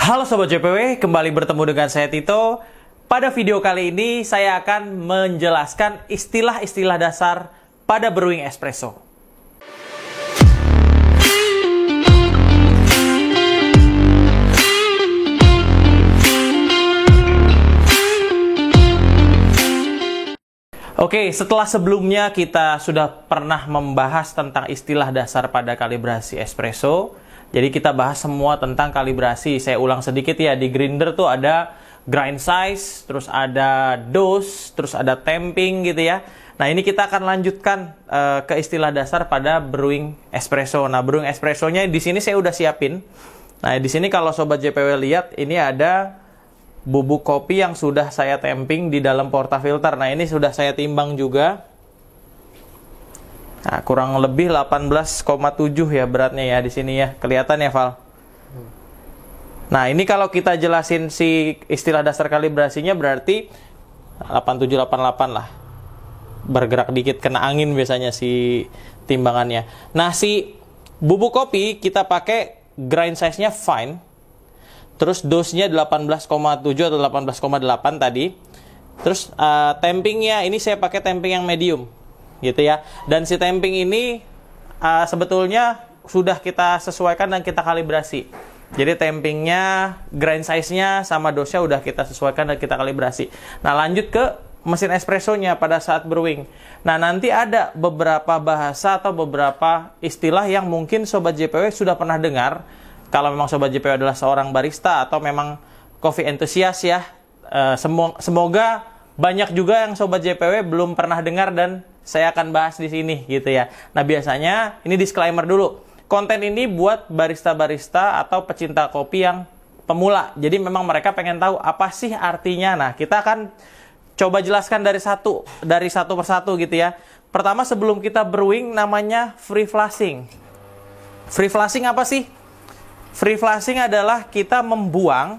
Halo Sobat JPW, kembali bertemu dengan saya Tito. Pada video kali ini saya akan menjelaskan istilah-istilah dasar pada brewing espresso. Oke, setelah sebelumnya kita sudah pernah membahas tentang istilah dasar pada kalibrasi espresso. Jadi kita bahas semua tentang kalibrasi. Saya ulang sedikit ya, di grinder tuh ada grind size, terus ada dose, terus ada tamping gitu ya. Nah ini kita akan lanjutkan ke istilah dasar pada brewing espresso. Nah brewing espressonya di sini saya udah siapin. Nah di sini kalau Sobat JPW lihat, ini ada bubuk kopi yang sudah saya tamping di dalam portafilter. Nah ini sudah saya timbang juga. Nah, kurang lebih 18,7 ya beratnya ya di sini ya. Kelihatan ya, Val? Nah, ini kalau kita jelasin si istilah dasar kalibrasinya berarti 8788 lah. Bergerak dikit, kena angin biasanya si timbangannya. Nah, si bubuk kopi kita pakai grind size-nya fine. Terus dose-nya 18,7 atau 18,8 tadi. Terus tampingnya ini saya pakai tamping yang medium. Gitu ya. Dan si tamping ini sebetulnya sudah kita sesuaikan dan kita kalibrasi. Jadi tampingnya, grind size-nya sama dose-nya udah kita sesuaikan dan kita kalibrasi. Nah lanjut ke mesin espressonya pada saat brewing. Nah nanti ada beberapa bahasa atau beberapa istilah yang mungkin Sobat JPW sudah pernah dengar. Kalau memang Sobat JPW adalah seorang barista atau memang coffee enthusiast ya. Semoga banyak juga yang Sobat JPW belum pernah dengar dan saya akan bahas di sini gitu ya. Nah biasanya ini disclaimer dulu. Konten ini buat barista-barista atau pecinta kopi yang pemula. Jadi memang mereka pengen tahu apa sih artinya. Nah kita akan coba jelaskan dari satu persatu gitu ya. Pertama sebelum kita brewing namanya free flushing. Free flushing apa sih? Free flushing adalah kita membuang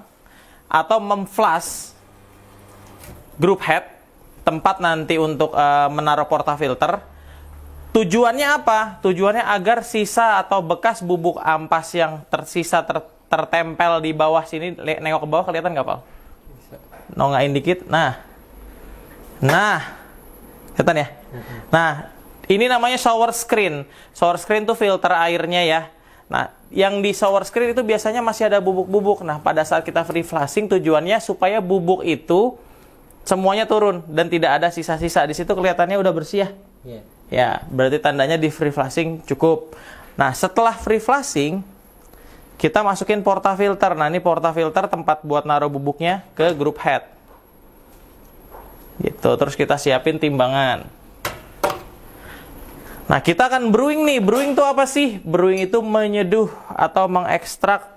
atau memflush group head, tempat nanti untuk menaruh portafilter. Tujuannya apa? Tujuannya agar sisa atau bekas bubuk ampas yang tersisa tertempel di bawah sini, nengok ke bawah kelihatan nggak, Pak? Nongain dikit. Nah, kelihatan ya? Nah, ini namanya shower screen. Shower screen tuh filter airnya ya. Nah, yang di shower screen itu biasanya masih ada bubuk-bubuk. Nah, pada saat kita free flushing tujuannya supaya bubuk itu semuanya turun dan tidak ada sisa-sisa. Di situ kelihatannya udah bersih ya. Yeah. Ya, berarti tandanya di free flushing cukup. Nah, setelah free flushing kita masukin portafilter. Nah, ini portafilter tempat buat naruh bubuknya ke group head. Gitu. Terus kita siapin timbangan. Nah, kita akan brewing nih. Brewing itu apa sih? Brewing itu menyeduh atau mengekstrak.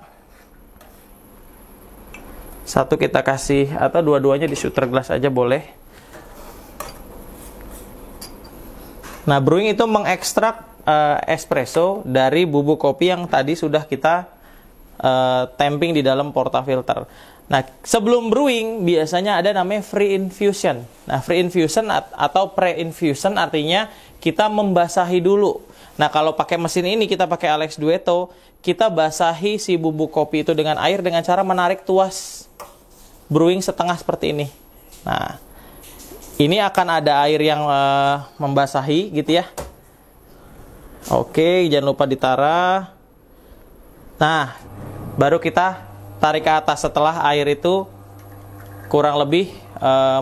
Satu kita kasih atau dua-duanya di shooter glass aja boleh. Nah, brewing itu mengekstrak espresso dari bubuk kopi yang tadi sudah kita tamping di dalam portafilter. Nah, sebelum brewing biasanya ada namanya free infusion. Nah, free infusion atau pre-infusion artinya kita membasahi dulu. Nah, kalau pakai mesin ini kita pakai Alex Duetto, kita basahi si bubuk kopi itu dengan air dengan cara menarik tuas brewing setengah seperti ini. Nah, ini akan ada air yang membasahi gitu ya. Oke, jangan lupa ditara. Nah, baru kita tarik ke atas setelah air itu kurang lebih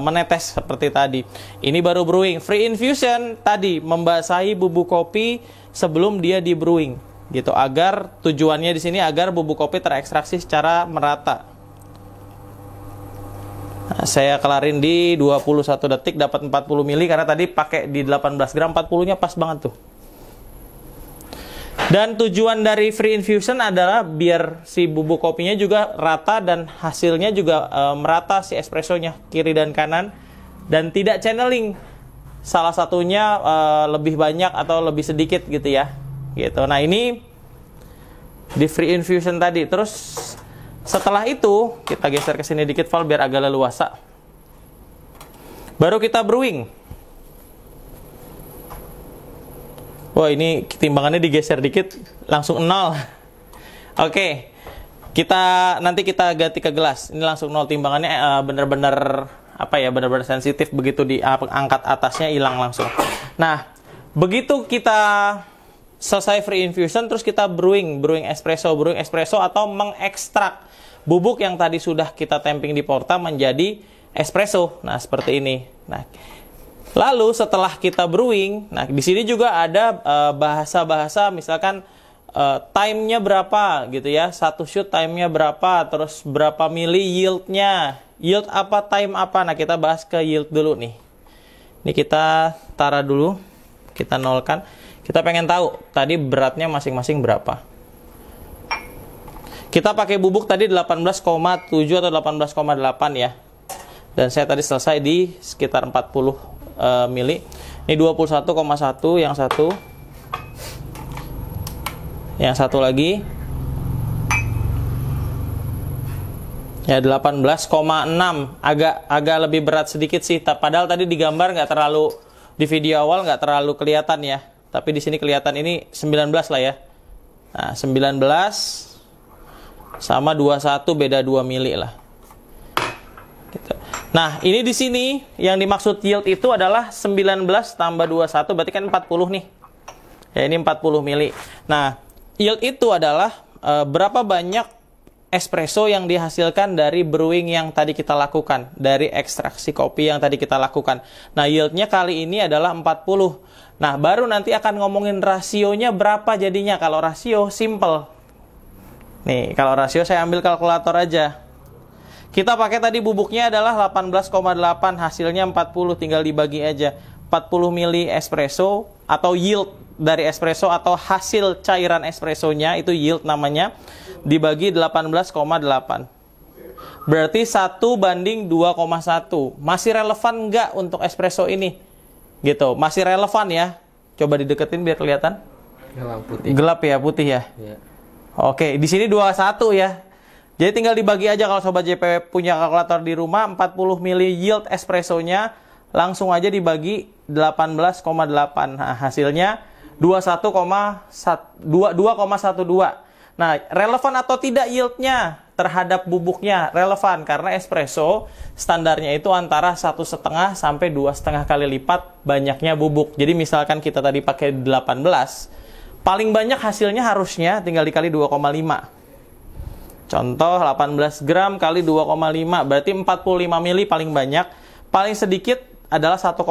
menetes seperti tadi. Ini baru brewing. Free infusion tadi membasahi bubuk kopi sebelum dia di brewing gitu, agar tujuannya di sini agar bubuk kopi terekstraksi secara merata. Nah, saya kelarin di 21 detik dapat 40 mili karena tadi pakai di 18 gram, 40-nya pas banget tuh. Dan tujuan dari free infusion adalah biar si bubuk kopinya juga rata dan hasilnya juga merata si espressonya kiri dan kanan dan tidak channeling. Salah satunya lebih banyak atau lebih sedikit gitu ya. Gitu. Nah, ini di free infusion tadi. Terus setelah itu kita geser ke sini dikit, Val, biar agak leluasa. Baru kita brewing. Wah, ini timbangannya digeser dikit langsung 0. Oke. Nanti kita ganti ke gelas. Ini langsung 0, timbangannya bener-bener apa ya, bener-bener sensitif, begitu diangkat atasnya hilang langsung. Nah, begitu kita selesai free infusion, terus kita brewing espresso atau mengekstrak bubuk yang tadi sudah kita tamping di porta menjadi espresso. Nah, seperti ini. Nah, lalu setelah kita brewing, nah di sini juga ada bahasa-bahasa, misalkan time-nya berapa gitu ya, satu shoot time-nya berapa, terus berapa mili yield-nya, yield apa, time apa. Nah, kita bahas ke yield dulu nih. Ini kita taruh dulu, kita nolkan. Kita pengen tahu tadi beratnya masing-masing berapa. Kita pakai bubuk tadi 18,7 atau 18,8 ya. Dan saya tadi selesai di sekitar 40 mili. Ini 21,1 yang satu. Yang satu lagi. Ya 18,6. Agak lebih berat sedikit sih. Padahal tadi di gambar nggak terlalu, di video awal nggak terlalu kelihatan ya. Tapi di sini kelihatan, ini 19 lah ya. Nah, 19 sama 21 beda 2 mili lah. Gitu. Nah, ini di sini yang dimaksud yield itu adalah 19 tambah 21 berarti kan 40 nih. Ya, ini 40 mili. Nah, yield itu adalah berapa banyak espresso yang dihasilkan dari brewing yang tadi kita lakukan, dari ekstraksi kopi yang tadi kita lakukan. Nah, yieldnya kali ini adalah 40. Nah, baru nanti akan ngomongin rasionya berapa jadinya. Kalau rasio simple. Nih, kalau rasio saya ambil kalkulator aja. Kita pakai tadi bubuknya adalah 18,8, hasilnya 40, tinggal dibagi aja. 40 mili espresso atau yield dari espresso atau hasil cairan espressonya, itu yield namanya, dibagi 18,8. Berarti 1 banding 2,1. Masih relevan nggak untuk espresso ini? Gitu, masih relevan ya. Coba dideketin biar kelihatan. Gelap ya, putih ya. Ya. Oke, di sini 21 ya. Jadi tinggal dibagi aja kalau Sobat JPW punya kalkulator di rumah, 40 mili yield espressonya langsung aja dibagi 18,8. Nah, hasilnya 2,12. Nah, relevan atau tidak yieldnya terhadap bubuknya? Relevan, karena espresso standarnya itu antara 1,5 sampai 2,5 kali lipat banyaknya bubuk. Jadi misalkan kita tadi pakai 18, paling banyak hasilnya harusnya tinggal dikali 2,5. Contoh 18 gram kali 2,5 berarti 45 mili paling banyak. Paling sedikit adalah 1,5.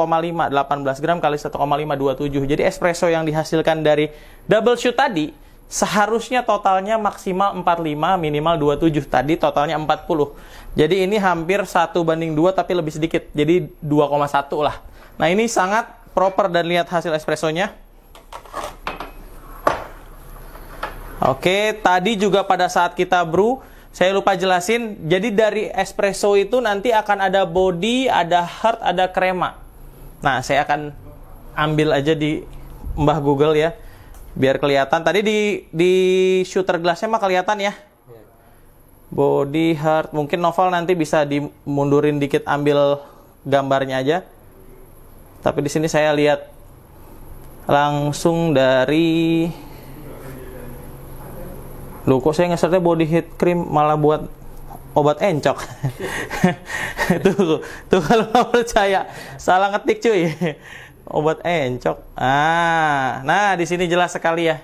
18 gram kali 1,527. Jadi espresso yang dihasilkan dari double shoot tadi seharusnya totalnya maksimal 45, minimal 27. Tadi totalnya 40. Jadi ini hampir 1 banding 2 tapi lebih sedikit. Jadi 2,1 lah. Nah, ini sangat proper, dan lihat hasil espressonya. Oke, tadi juga pada saat kita brew, saya lupa jelasin. Jadi dari espresso itu nanti akan ada body, ada heart, ada krema. Nah, saya akan ambil aja di Mbah Google ya, biar kelihatan. Tadi di shooter glassnya mah kelihatan ya. Body, heart. Mungkin Novel nanti bisa dimundurin dikit, ambil gambarnya aja. Tapi di sini saya lihat langsung dari... Loh, kok saya ngesertnya body heat cream malah buat obat encok. tuh kalau nggak percaya salah ngetik cuy. Obat encok. Nah di sini jelas sekali ya.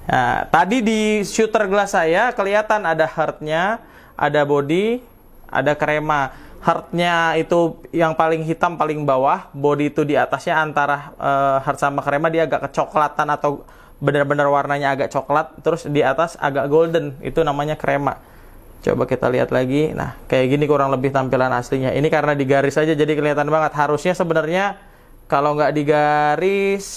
Nah, tadi di shooter glass saya kelihatan ada heartnya, ada body, ada krema. Heartnya itu yang paling hitam paling bawah, body itu di atasnya. Antara heart sama krema dia agak kecoklatan atau benar-benar warnanya agak coklat, terus di atas agak golden, itu namanya krema. Coba kita lihat lagi. Nah, kayak gini kurang lebih tampilan aslinya. Ini karena digaris aja jadi kelihatan banget. Harusnya sebenarnya kalau nggak digaris,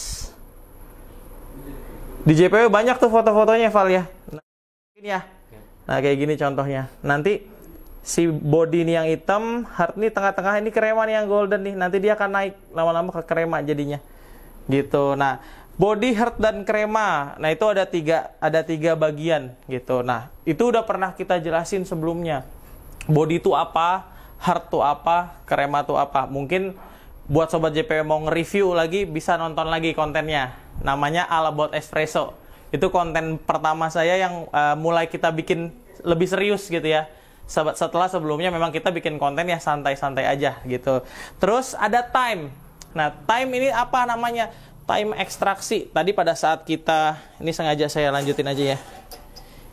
di JPW banyak tuh foto-fotonya, Val ya. Nah, ini ya. Nah, kayak gini contohnya. Nanti si body ini yang hitam, heart ini tengah-tengah, ini krema nih yang golden nih. Nanti dia akan naik lama-lama ke krema jadinya. Gitu. Nah, body, heart, dan krema. Nah, itu ada tiga bagian gitu. Nah, itu udah pernah kita jelasin sebelumnya. Body itu apa, heart itu apa, krema itu apa. Mungkin buat Sobat JPW mau nge-review lagi, bisa nonton lagi kontennya. Namanya All About Espresso. Itu konten pertama saya yang mulai kita bikin lebih serius gitu ya. Setelah sebelumnya memang kita bikin konten ya santai-santai aja gitu. Terus ada time. Nah, time ini apa namanya? Time ekstraksi. Tadi pada saat kita, ini sengaja saya lanjutin aja ya.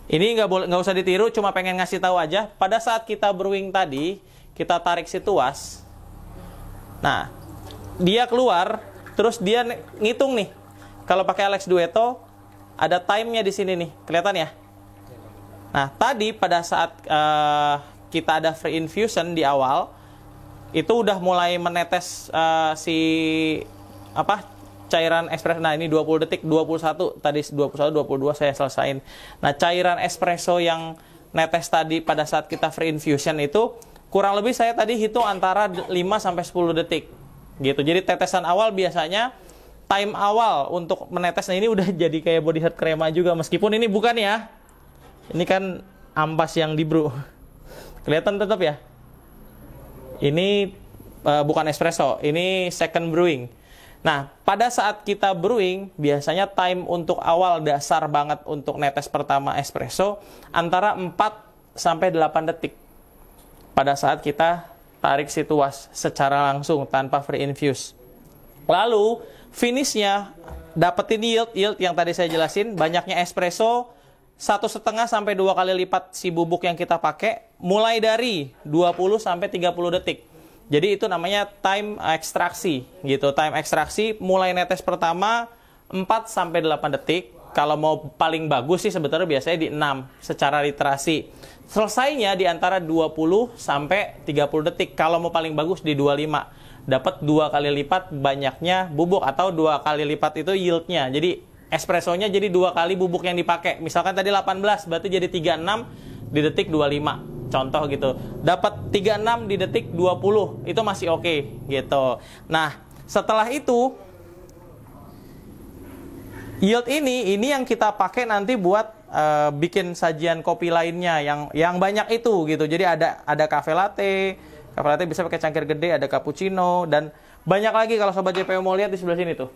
Ini nggak usah ditiru, cuma pengen ngasih tahu aja. Pada saat kita brewing tadi, kita tarik si tuas. Nah, dia keluar, terus dia ngitung nih. Kalau pakai Alex Duetto, ada time-nya di sini nih, kelihatan ya? Nah, tadi pada saat kita ada free infusion di awal, itu udah mulai menetes cairan espresso. Nah, ini 20 detik, 21, tadi 21, 22 saya selesain. Nah, cairan espresso yang netes tadi pada saat kita free infusion itu kurang lebih saya tadi hitung antara 5 sampai 10 detik. Gitu. Jadi tetesan awal biasanya time awal untuk menetes, nah ini udah jadi kayak body heat krema juga, meskipun ini bukan ya. Ini kan ampas yang di brew. Kelihatan tetap ya? Ini bukan espresso, ini second brewing. Nah, pada saat kita brewing, biasanya time untuk awal dasar banget untuk netes pertama espresso antara 4 sampai 8 detik. Pada saat kita tarik si tuas secara langsung tanpa free infuse. Lalu, finishnya dapetin yield yang tadi saya jelasin, banyaknya espresso 1,5 sampai 2 kali lipat si bubuk yang kita pakai, mulai dari 20 sampai 30 detik. Jadi itu namanya time ekstraksi gitu. Time ekstraksi mulai netes pertama 4 sampai 8 detik. Kalau mau paling bagus sih sebetulnya biasanya di 6 secara literasi. Selesainya di antara 20 sampai 30 detik. Kalau mau paling bagus di 25. Dapat 2 kali lipat banyaknya bubuk atau 2 kali lipat itu yieldnya. Jadi espressonya jadi 2 kali bubuk yang dipakai. Misalkan tadi 18 berarti jadi 36 di detik 25. Contoh gitu, dapat 36 di detik 20, itu masih oke gitu. Nah, setelah itu yield ini yang kita pakai nanti buat bikin sajian kopi lainnya yang banyak itu gitu. Jadi ada cafe latte bisa pakai cangkir gede, ada cappuccino dan banyak lagi. Kalau sobat JPO mau lihat di sebelah sini tuh.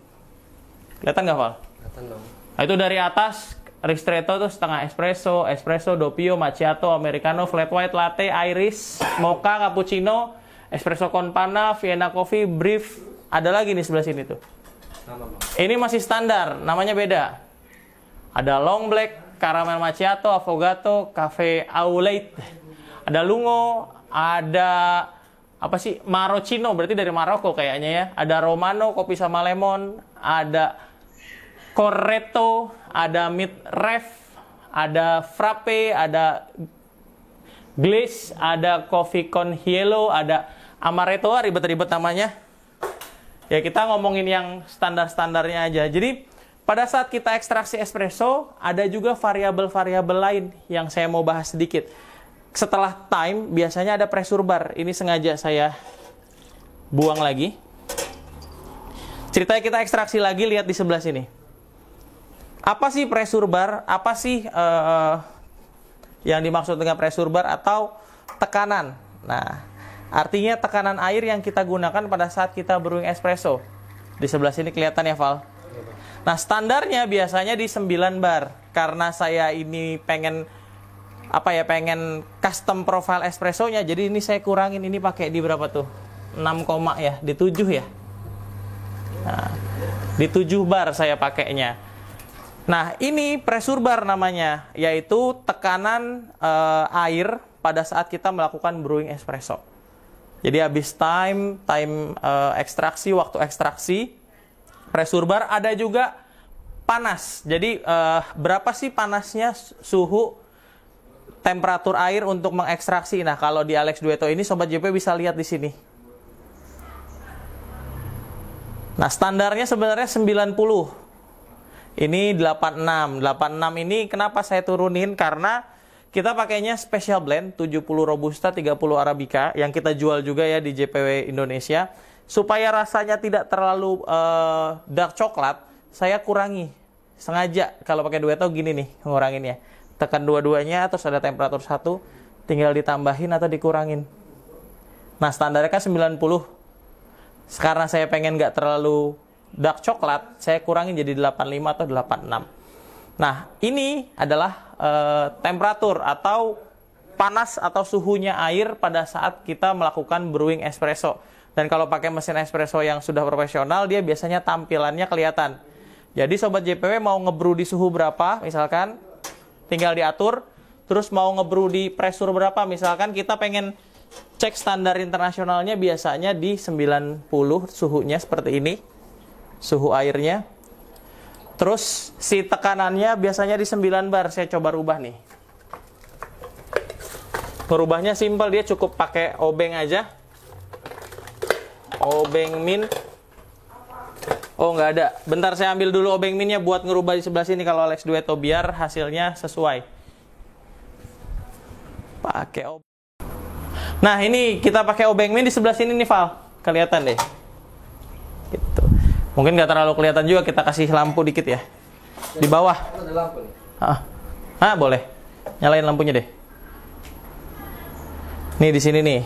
Kelihatan nggak, Val? Kelihatan dong. Nah, itu dari atas ristretto tuh setengah espresso, doppio, macchiato, americano, flat white, latte, iris, mocha, cappuccino, espresso con panna, Vienna coffee, brief. Ada lagi nih sebelah sini tuh. Ini masih standar, namanya beda. Ada long black, caramel macchiato, affogato, cafe au lait. Ada lungo, ada apa sih? Marocchino, berarti dari Maroko kayaknya ya. Ada romano, kopi sama lemon, ada corretto, ada mid ref, ada frappe, ada glaze, ada coffee con hielo, ada amaretto, ribet-ribet namanya. Ya kita ngomongin yang standar-standarnya aja. Jadi pada saat kita ekstraksi espresso, ada juga variabel-variabel lain yang saya mau bahas sedikit. Setelah time, biasanya ada pressure bar. Ini sengaja saya buang lagi. Ceritanya kita ekstraksi lagi, lihat di sebelah sini. Apa sih pressure bar? Apa sih yang dimaksud dengan pressure bar atau tekanan? Nah, artinya tekanan air yang kita gunakan pada saat kita brewing espresso. Di sebelah sini kelihatan ya, Val? Nah, standarnya biasanya di 9 bar. Karena saya ini pengen custom profile espressonya, jadi ini saya kurangin, ini pakai di berapa tuh? 6, ya, di 7 ya. Nah, di 7 bar saya pakainya. Nah, ini pressure bar namanya, yaitu tekanan air pada saat kita melakukan brewing espresso. Jadi habis time ekstraksi, waktu ekstraksi, pressure bar. Ada juga panas. Jadi berapa sih panasnya suhu temperatur air untuk mengekstraksi? Nah, kalau di Alex Duetto ini Sobat JP bisa lihat di sini. Nah, standarnya sebenarnya 90. Ini 86. 86 ini kenapa saya turunin? Karena kita pakainya special blend 70 Robusta, 30 Arabica yang kita jual juga ya di JPW Indonesia. Supaya rasanya tidak terlalu dark coklat, saya kurangi. Sengaja kalau pakai Duetto gini nih, nguranginnya. Tekan dua-duanya, terus ada temperatur 1, tinggal ditambahin atau dikurangin. Nah, standarnya kan 90. Sekarang saya pengen nggak terlalu dark coklat, saya kurangin jadi 85 atau 86. Nah, ini adalah temperatur atau panas atau suhunya air pada saat kita melakukan brewing espresso. Dan kalau pakai mesin espresso yang sudah profesional, dia biasanya tampilannya kelihatan. Jadi Sobat JPW mau ngebrew di suhu berapa, misalkan, tinggal diatur. Terus mau ngebrew di pressure berapa, misalkan kita pengen cek standar internasionalnya biasanya di 90 suhunya seperti ini. Suhu airnya. Terus si tekanannya biasanya di 9 bar. Saya coba rubah nih. Merubahnya simpel, dia cukup pakai obeng aja. Obeng min. Oh, nggak ada. Bentar saya ambil dulu obeng minnya buat ngerubah di sebelah sini kalau Alex Dueto biar hasilnya sesuai. Pakai obeng. Nah, ini kita pakai obeng min di sebelah sini nih, Val. Kelihatan deh. Gitu. Mungkin nggak terlalu kelihatan juga, kita kasih lampu dikit ya. Di bawah. Ada lampu nih. Boleh. Nyalain lampunya deh. Nih di sini nih.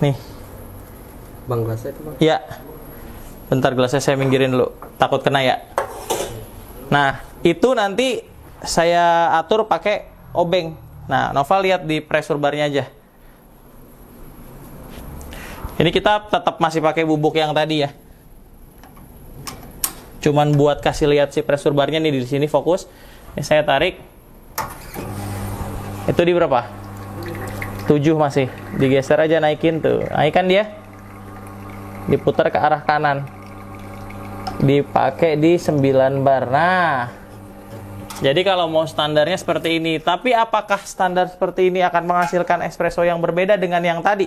Nih. Bang gelasnya itu, Bang. Ya. Bentar gelasnya saya minggirin dulu. Takut kena ya. Nah, itu nanti saya atur pakai obeng. Nah, Nova lihat di pressure barnya aja. Ini kita tetap masih pakai bubuk yang tadi ya. Cuman buat kasih lihat si pressure barnya nih di sini fokus. Ini saya tarik. Itu di berapa? 7 masih. Digeser aja, naikin tuh. Naikkan dia. Diputar ke arah kanan. Dipakai di 9 bar. Nah. Jadi kalau mau standarnya seperti ini. Tapi apakah standar seperti ini akan menghasilkan espresso yang berbeda dengan yang tadi?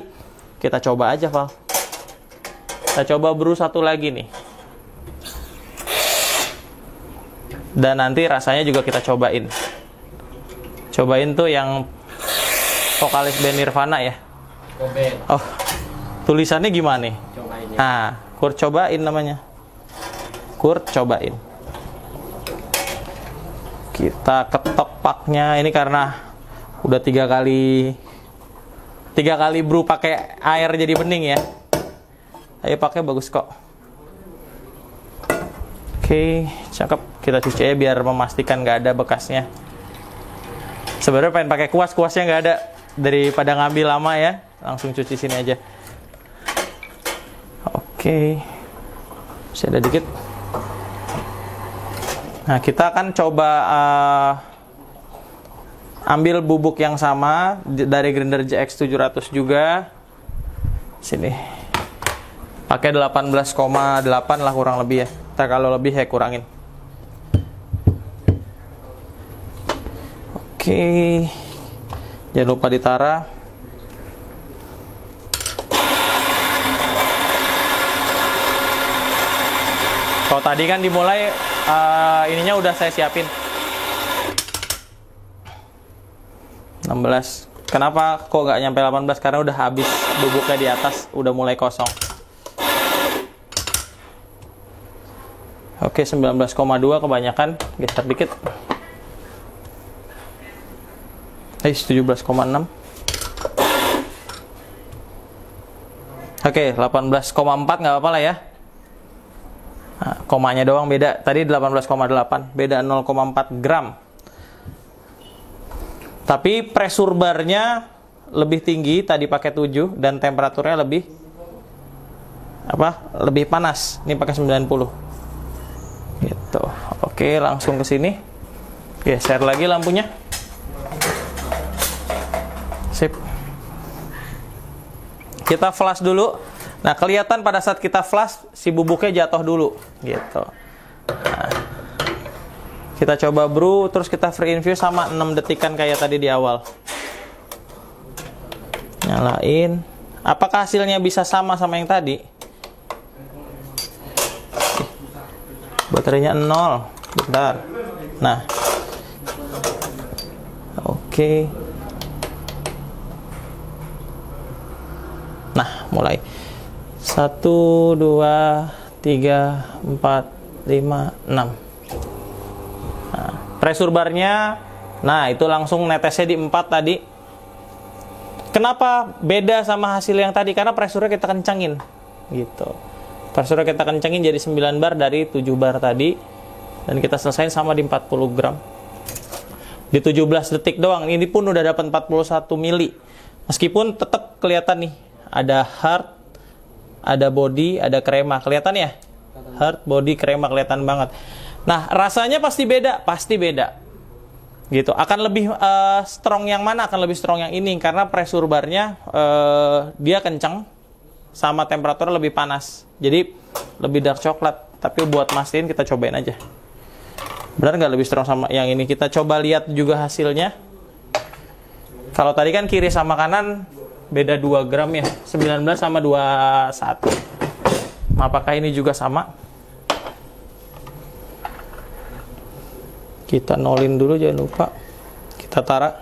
Kita coba aja, Val. Kita coba brew satu lagi nih. Dan nanti rasanya juga kita cobain. Cobain tuh yang vokalis band Nirvana ya. Koben. Oh, tulisannya gimana nih? Cobain ya. Nah, Kurt cobain namanya. Kurt cobain. Kita ketok paknya. Ini karena udah 3 kali brew pakai air jadi bening ya. Ayo pakai bagus kok. Oke, cakep. Kita cuci aja biar memastikan nggak ada bekasnya. Sebenarnya pengen pakai kuasnya nggak ada. Daripada ngambil lama ya, langsung cuci sini aja. Oke, masih ada dikit. Nah, kita akan coba ambil bubuk yang sama dari grinder JX 700 juga. Sini. Pakai 18,8 lah kurang lebih ya. Ntar kalau lebih saya kurangin. Oke. Jangan lupa ditara. Kalau tadi kan dimulai ininya udah saya siapin. 16. Kenapa kok nggak nyampe 18? Karena udah habis bubuknya di atas, udah mulai kosong. Oke, 19,2 kebanyakan, geser dikit. 17,6. Oke, 18,4 nggak apa-apa lah ya. Nah, komanya doang beda. Tadi 18,8, beda 0,4 gram. Tapi pressure barnya lebih tinggi, tadi pakai 7 dan temperaturnya lebih lebih panas. Ini pakai 90. Gitu. Oke, langsung ke sini. Geser lagi lampunya. Sip. Kita flash dulu. Nah, kelihatan pada saat kita flash si bubuknya jatuh dulu, gitu. Nah, kita coba brew, terus kita free infuse sama 6 detikan kayak tadi di awal. Nyalain. Apakah hasilnya bisa sama yang tadi? Baterainya 0. Bentar. Nah. Oke. Nah, mulai. 1, 2, 3, 4, 5, 6. Nah, pressure barnya, nah itu langsung netesnya di 4 tadi. Kenapa beda sama hasil yang tadi? Karena pressure-nya kita kencangin. Gitu. Pressure-nya kita kencangin jadi 9 bar dari 7 bar tadi. Dan kita selesaiin sama di 40 gram. Di 17 detik doang. Ini pun udah dapat 41 mili. Meskipun tetap kelihatan nih. Ada hard, ada body, ada krema. Kelihatan ya? Hard, body, krema kelihatan banget. Nah, rasanya pasti beda. Pasti beda. Gitu. Akan lebih strong yang mana? Akan lebih strong yang ini. Karena pressure barnya dia kencang. Sama temperatur lebih panas. Jadi, lebih dark coklat. Tapi buat mastiin kita cobain aja. Benar nggak lebih strong sama yang ini? Kita coba lihat juga hasilnya. Kalau tadi kan kiri sama kanan beda 2 gram ya. 19 sama 21. Apakah ini juga sama? Kita nolin dulu, jangan lupa. Kita taruh.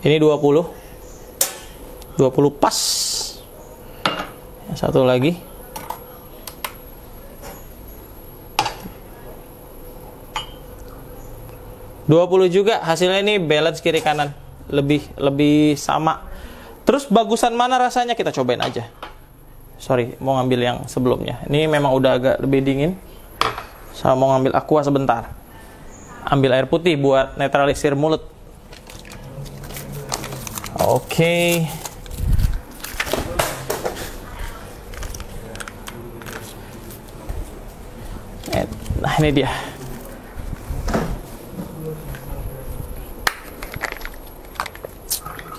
Ini 20. 20 pas. Satu lagi. $20 juga, hasilnya ini balance kiri kanan, lebih sama. Terus bagusan mana rasanya, kita cobain aja. Sorry, mau ngambil yang sebelumnya. Ini memang udah agak lebih dingin. Saya mau ngambil aqua sebentar. Ambil air putih buat netralisir mulut. Oke. Nah, ini dia.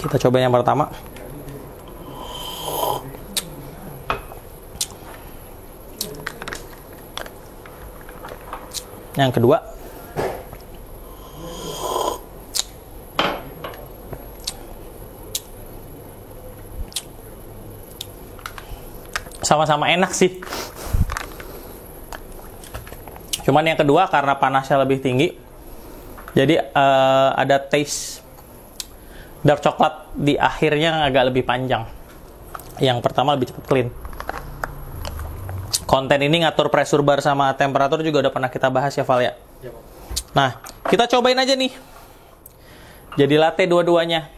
Kita coba yang pertama. Yang kedua. Sama-sama enak sih. Cuman yang kedua karena panasnya lebih tinggi. Jadi ada taste dark coklat di akhirnya agak lebih panjang. Yang pertama lebih cepat clean. Konten ini ngatur pressure bar sama temperatur juga udah pernah kita bahas ya, Val ya. Nah, kita cobain aja nih. Jadi latte dua-duanya.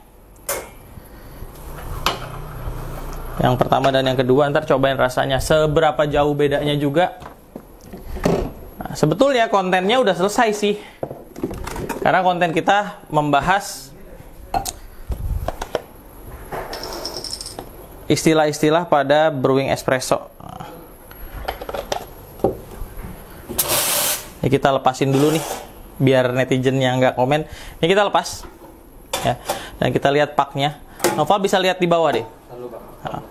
Yang pertama dan yang kedua, ntar cobain rasanya. Seberapa jauh bedanya juga. Nah, sebetulnya kontennya udah selesai sih. Karena konten kita membahas istilah-istilah pada brewing espresso. Ini kita lepasin dulu nih, biar netizen yang nggak komen. Ini kita lepas, ya. Dan kita lihat paknya. Noval bisa lihat di bawah deh. Nah,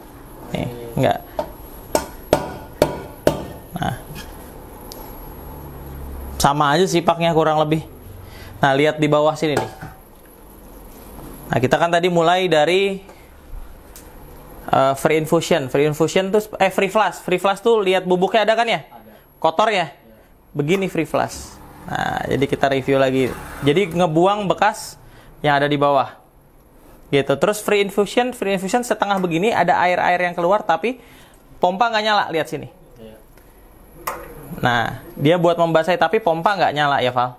nih, nggak. Nah, sama aja sih paknya kurang lebih. Nah, lihat di bawah sini nih. Nah, kita kan tadi mulai dari free infusion tuh free flash tuh lihat bubuknya ada kan ya? Ada. Kotor ya? Begini free flash. Nah, jadi kita review lagi. Jadi ngebuang bekas yang ada di bawah. Gitu. Terus free infusion setengah begini ada air-air yang keluar tapi pompa nggak nyala, lihat sini. Nah, dia buat membasahi tapi pompa nggak nyala ya, Val?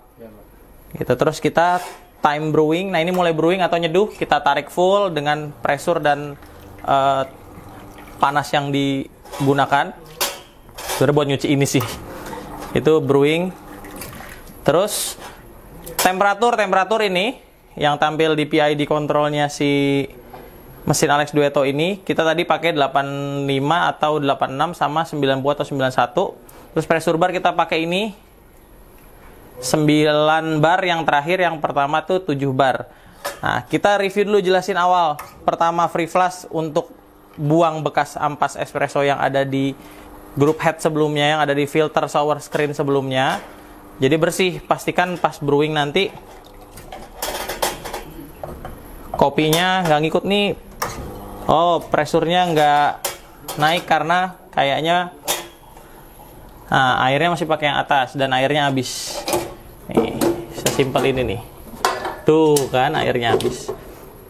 Gitu. Terus kita time brewing. Nah, ini mulai brewing atau nyeduh, kita tarik full dengan pressure dan panas yang digunakan. Sebenarnya buat nyuci ini sih. Itu brewing. Terus temperatur ini yang tampil di PID kontrolnya si mesin Alex Duetto ini, kita tadi pakai 85 atau 86 sama 90 atau 91. Terus pressure bar kita pakai ini 9 bar, yang terakhir yang pertama tuh 7 bar. Nah, kita review dulu, jelasin awal. Pertama, free flash untuk buang bekas ampas espresso yang ada di group head sebelumnya, yang ada di filter shower screen sebelumnya. Jadi bersih, pastikan pas brewing nanti kopinya nggak ngikut nih. Oh, pressure-nya nggak naik karena kayaknya airnya masih pakai yang atas dan airnya habis. Nih, sesimpel ini nih. Tuh kan airnya habis.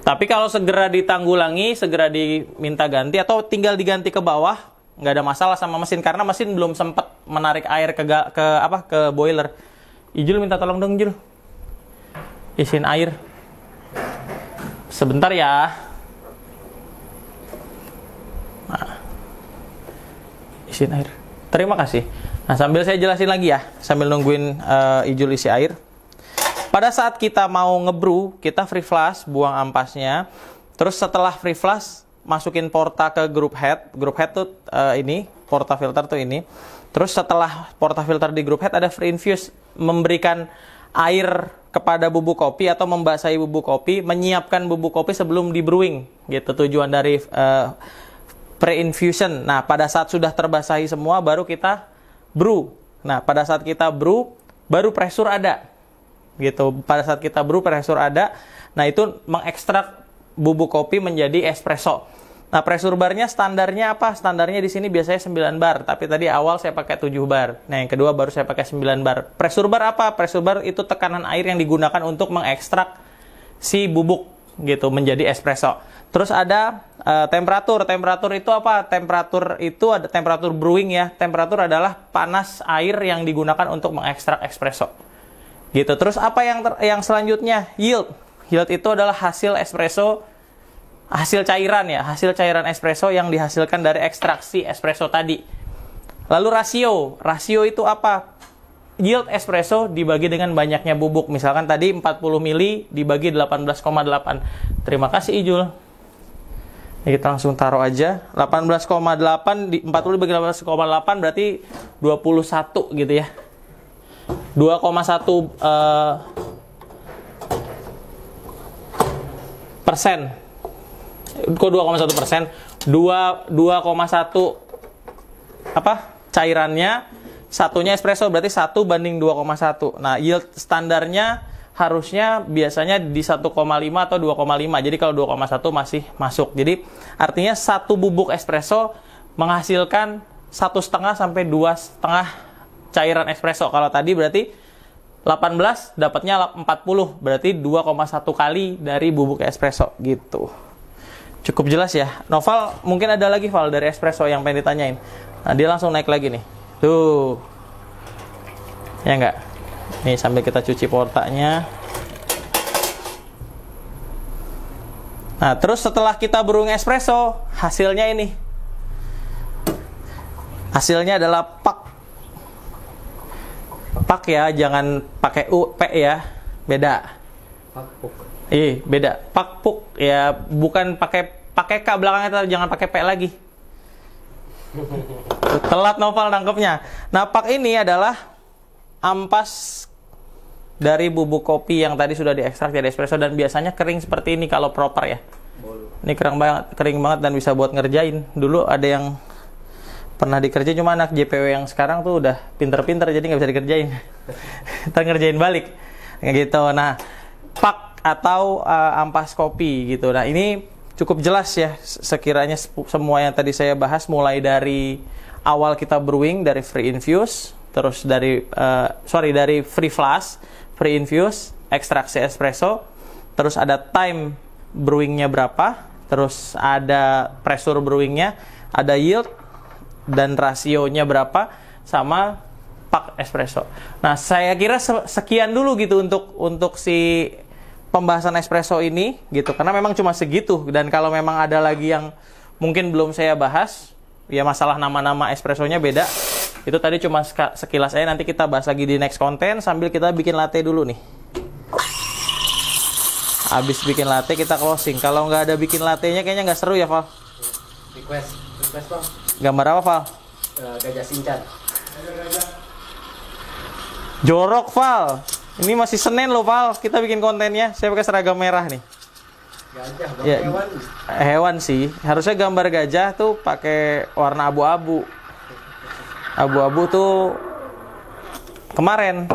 Tapi kalau segera ditanggulangi, segera diminta ganti atau tinggal diganti ke bawah, nggak ada masalah sama mesin karena mesin belum sempat menarik air ke boiler. Ijul minta tolong dong, Jul. Isiin air. Sebentar ya. Nah, isiin air. Terima kasih. Nah, sambil saya jelasin lagi ya, sambil nungguin Ijul isi air. Pada saat kita mau ngebrew, kita free flush, buang ampasnya. Terus setelah free flush, masukin porta ke group head. Group head tuh ini, porta filter tuh ini. Terus setelah porta filter di group head ada free infuse, memberikan air kepada bubuk kopi atau membasahi bubuk kopi, menyiapkan bubuk kopi sebelum di brewing. Gitu tujuan dari pre-infusion. Nah, pada saat sudah terbasahi semua, baru kita brew. Nah, pada saat kita brew, baru pressure ada. Gitu. Pada saat kita brew, pressure ada. Nah, itu mengekstrak bubuk kopi menjadi espresso. Nah, pressure barnya standarnya apa? Standarnya di sini biasanya 9 bar, tapi tadi awal saya pakai 7 bar. Nah, yang kedua baru saya pakai 9 bar. Pressure bar apa? Pressure bar itu tekanan air yang digunakan untuk mengekstrak si bubuk gitu menjadi espresso. Terus ada temperatur. Temperatur itu apa? Temperatur itu ada temperatur brewing ya. Temperatur adalah panas air yang digunakan untuk mengekstrak espresso. Gitu. Terus apa yang selanjutnya? Yield. Yield itu adalah hasil espresso, hasil cairan ya, hasil cairan espresso yang dihasilkan dari ekstraksi espresso tadi. Lalu rasio. Rasio itu apa? Yield espresso dibagi dengan banyaknya bubuk. Misalkan tadi 40 mili dibagi 18,8. Terima kasih Ijul. Ini kita langsung taruh aja. 18,8 di 40 dibagi 18,8 berarti 21 gitu ya. 2,1 persen. Kok 2,1%? 2,1 apa? Cairannya, satunya espresso berarti 1 banding 2,1. Nah, yield standarnya harusnya biasanya di 1,5 atau 2,5. Jadi kalau 2,1 masih masuk. Jadi artinya satu bubuk espresso menghasilkan 1,5 sampai 2,5 cairan espresso. Kalau tadi berarti 18 dapatnya 40, berarti 2,1 kali dari bubuk espresso gitu. Cukup jelas ya. Noval, mungkin ada lagi Val dari espresso yang pengen ditanyain. Nah, dia langsung naik lagi nih. Tuh. Ya enggak? Nih sambil kita cuci portanya. Nah, terus setelah kita brewing espresso, hasilnya ini. Hasilnya adalah pak. Pak ya, jangan pakai U, P ya. Beda. Pakpuk. Beda. Pakpuk ya, bukan pakai K belakangnya, jangan pakai P lagi. Telat Noval nangkepnya. Nah, pak ini adalah ampas dari bubuk kopi yang tadi sudah diekstrak jadi espresso dan biasanya kering seperti ini kalau proper ya. Ini kering banget dan bisa buat ngerjain. Dulu ada yang pernah dikerjain, cuma anak JPW yang sekarang tuh udah pinter-pinter jadi nggak bisa dikerjain. Ntar ngerjain balik gitu. Nah, pak atau ampas kopi gitu. Nah, ini cukup jelas ya sekiranya semua yang tadi saya bahas, mulai dari awal kita brewing dari free infuse, terus dari dari free flush, free infuse, ekstraksi espresso, terus ada time brewingnya berapa, terus ada pressure brewingnya, ada yield dan rasionya berapa, sama pak espresso. Nah, saya kira sekian dulu gitu untuk si pembahasan espresso ini gitu, karena memang cuma segitu. Dan kalau memang ada lagi yang mungkin belum saya bahas, ya masalah nama-nama espressonya beda, itu tadi cuma sekilas aja. Nanti kita bahas lagi di next konten sambil kita bikin latte dulu nih. Abis bikin latte kita closing. Kalau nggak ada bikin latte-nya kayaknya nggak seru ya, Val. Request Bang. Gambar apa, Val? Gajah Shinchan. Jorok, Val. Ini masih Senin loh, Val. Kita bikin kontennya. Saya pakai seragam merah nih. Gajah, Bang. Ya, Hewan. hewan sih. Harusnya gambar gajah tuh pakai warna abu-abu. Abu-abu tuh kemarin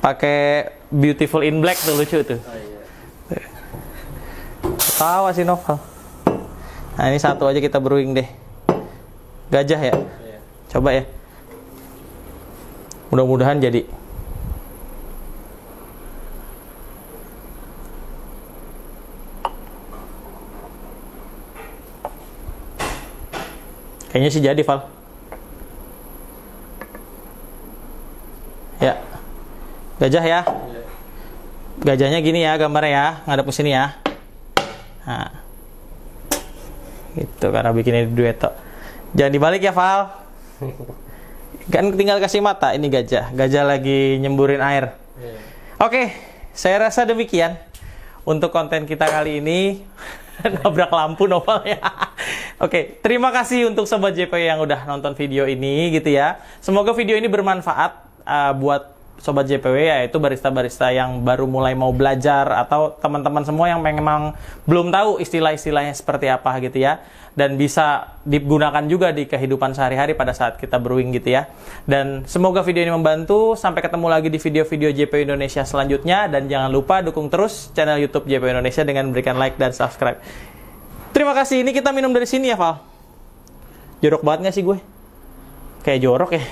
pakai Beautiful in Black tuh, lucu tuh. Oh, iya. Tawa sih Novel. Nah, ini satu aja kita brewing deh. Gajah ya? Iya. Coba ya. Mudah-mudahan jadi. Kayaknya sih jadi, Val. Ya. Gajah ya. Iya. Gajahnya gini ya gambarnya ya, ngadep ke sini ya. Nah. Gitu, karena bikinnya dueto. Jangan dibalik ya, Val. Kan tinggal kasih mata, ini gajah. Gajah lagi nyemburin air. Iya. Oke, saya rasa demikian untuk konten kita kali ini. Nabrak lampu Noval ya. Oke, terima kasih untuk Sobat JPW yang udah nonton video ini gitu ya. Semoga video ini bermanfaat buat Sobat JPW, yaitu barista-barista yang baru mulai mau belajar atau teman-teman semua yang memang belum tahu istilah-istilahnya seperti apa gitu ya. Dan bisa digunakan juga di kehidupan sehari-hari pada saat kita brewing gitu ya. Dan semoga video ini membantu. Sampai ketemu lagi di video-video JPW Indonesia selanjutnya. Dan jangan lupa dukung terus channel YouTube JPW Indonesia dengan memberikan like dan subscribe. Terima kasih. Ini kita minum dari sini ya, Val. Jorok banget nggak sih gue? Kayak jorok ya.